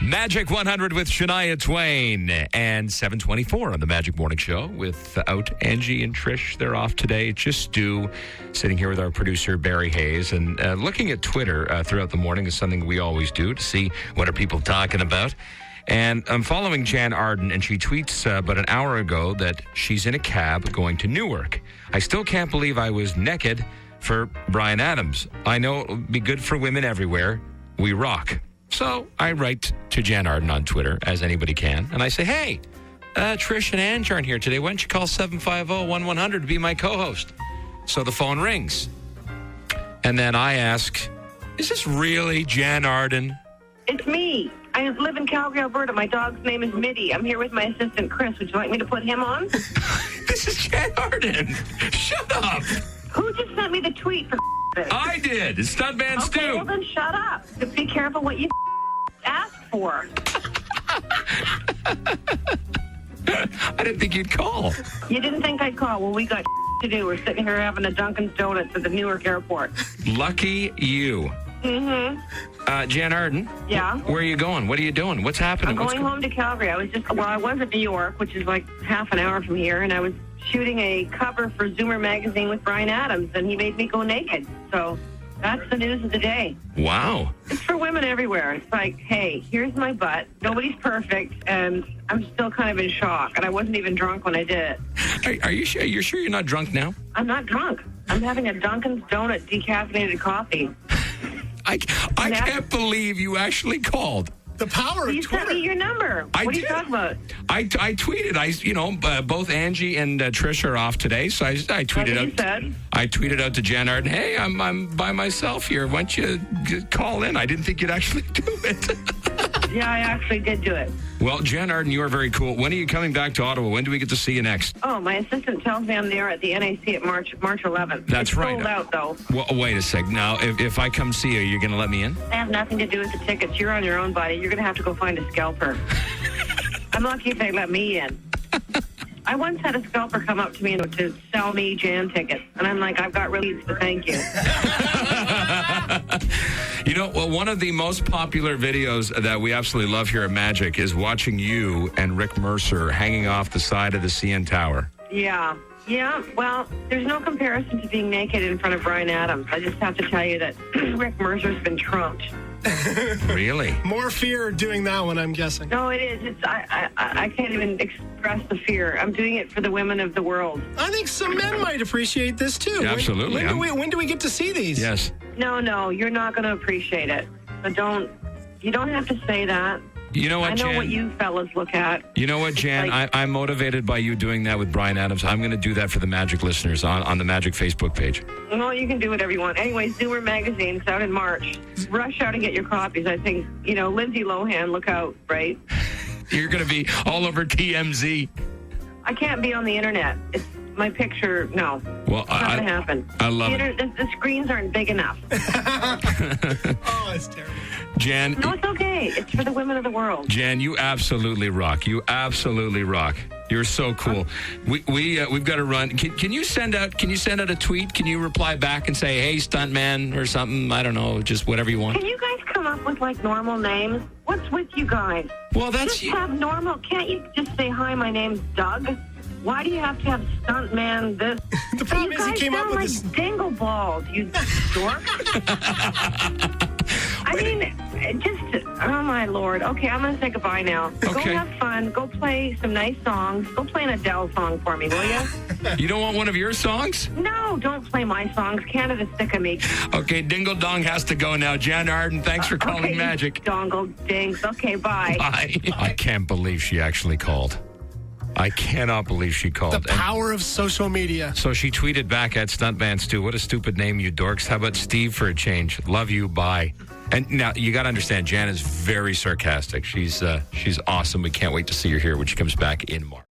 Magic 100 with Shania Twain and 724 on the Magic Morning Show without Angie and Trish. They're off today. Just Stu sitting here with our producer, Barry Hayes, and looking at Twitter throughout the morning is something we always do to see what are people talking about. And I'm following Jann Arden, and she tweets about an hour ago that she's in a cab going to Newark. I still can't believe I was naked for Bryan Adams. I know it'll be good for women everywhere. We rock. So I write to Jann Arden on Twitter, as anybody can, and I say, hey, Trish and Angie aren't here today. Why don't you call 750-1100 to be my co-host? So the phone rings. And then I ask, is this really Jann Arden? It's me. I live in Calgary, Alberta. My dog's name is Mitty. I'm here with my assistant, Chris. Would you like me to put him on? This is Jann Arden. Shut up. Who just sent me the tweet for I did. It's Stuntman Stu. Okay, well then shut up. Just be careful what you ask for. I didn't think you'd call. You didn't think I'd call? Well, we got to do. We're sitting here having a Dunkin' Donuts at the Newark airport. Lucky you. Mm-hmm. Jann Arden. Yeah? Where are you going? What are you doing? What's happening? I'm going home to Calgary. I was at New York, which is like half an hour from here, and I was shooting a cover for Zoomer magazine with Bryan Adams, and he made me go naked. So that's the news of the day. Wow. It's for women everywhere. It's like, hey, here's my butt. Nobody's perfect, and I'm still kind of in shock, and I wasn't even drunk when I did it. Are you sure? You're sure you're not drunk now? I'm not drunk. I'm having a Dunkin' Donut decaffeinated coffee. I can't believe you actually called. The power of You Twitter. sent me your number. What are you talking about? I tweeted. Both Angie and Trish are off today, so I tweeted out. You said? I tweeted out to Jann Arden, hey, I'm by myself here. Why don't you call in? I didn't think you'd actually do it. Yeah, I actually did do it. Well, Jann Arden, you are very cool. When are you coming back to Ottawa? When do we get to see you next? Oh, my assistant tells me I'm there at the NAC at March 11th. That's it's right. Sold out, though. Well, wait a sec. Now, if I come see you, you're going to let me in? I have nothing to do with the tickets. You're on your own, buddy. You're going to have to go find a scalper. I'm lucky if they let me in. I once had a scalper come up to me to sell me Jann tickets, and I'm like, I've got release, so thank you. You know, well, one of the most popular videos that we absolutely love here at Magic is watching you and Rick Mercer hanging off the side of the CN Tower. Yeah. Yeah, well, there's no comparison to being naked in front of Bryan Adams. I just have to tell you that Rick Mercer's been trumped. Really? More fear doing that one, I'm guessing. No, it is. I can't even express the fear. I'm doing it for the women of the world. I think some men might appreciate this, too. Yeah, absolutely. When do we get to see these? Yes. No, you're not going to appreciate it. So you don't have to say that. You know what, I know Jann? what you fellas look at. You know what, Jann? I'm motivated by you doing that with Bryan Adams. I'm going to do that for the Magic listeners on the Magic Facebook page. Well, you can do whatever you want. Anyway, Zoomer magazine's out in March. Rush out and get your copies. I think, Lindsay Lohan, look out, right? You're going to be all over TMZ. I can't be on the internet. It's my picture. No. Well, it's not going to happen. I love it. The screens aren't big enough. Oh, that's terrible. Jann. No, it's okay. It's for the women of the world. Jann, you absolutely rock. You absolutely rock. You're so cool. We've got to run. Can you send out a tweet? Can you reply back and say, "Hey, stuntman" or something? I don't know, just whatever you want. Can you guys come up with like normal names? What's with you guys? Well, that's just have normal. Can't you just say, "Hi, my name's Doug"? Why do you have to have stuntman this? The problem is he came up with like this. Dingle balls, you dork. I mean, oh my Lord. Okay, I'm going to say goodbye now. Okay. Go have fun. Go play some nice songs. Go play an Adele song for me, will you? You don't want one of your songs? No, don't play my songs. Canada's sick of me. Okay, Dingle Dong has to go now. Jann Arden, thanks for calling okay, Magic. Dongle dings. Okay, bye. Bye. I can't believe she actually called. I cannot believe she called. The power of social media. So she tweeted back at Stuntman Stu, what a stupid name, you dorks. How about Steve for a change? Love you, bye. And now, you got to understand, Jann is very sarcastic. She's awesome. We can't wait to see her here when she comes back in March.